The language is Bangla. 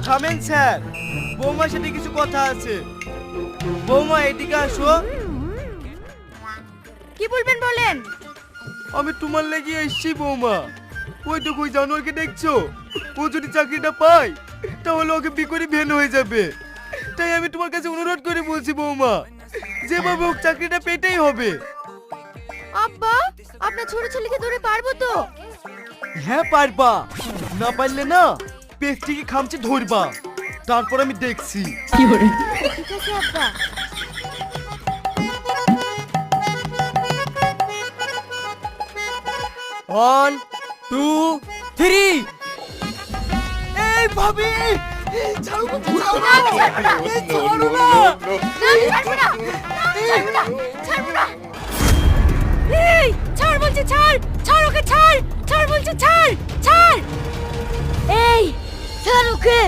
থামেন স্যার, বৌমার সাথে কিছু কথা আছে। বৌমা এদিকে আসো। কি বলবেন বলেন। আমি তোমার লেগে এসছি বৌমা। ওই দেখো ওই জানোয়ারকে দেখছো, ও যদি চাকরিটা পায় তাহলে ওকে বিয়ে করে ভ্যান হয়ে যাবে। তাই আমি তোমার কাছে অনুরোধ করে বলছি বৌমা, যেভাবে হোক চাকরিটা পেতেই হবে। আব্বা, আপনার ছোট ছেলেকে ধরে পারবো তো? হ্যাঁ পারবা, না পারলে না পেস্টিকে খামচে ধরবা, তারপর আমি দেখছি। ঠিক আছে আব্বা। One two three. এই ভাবি, ছাড়ো না, ছাড়ো না, ছাড়ো না। এই ছাড় বলছি, ছাড় ছাড় ওকে, ছাড় ছাড় বলছি, ছাড় ছাড়। এই ছাড় ওকে।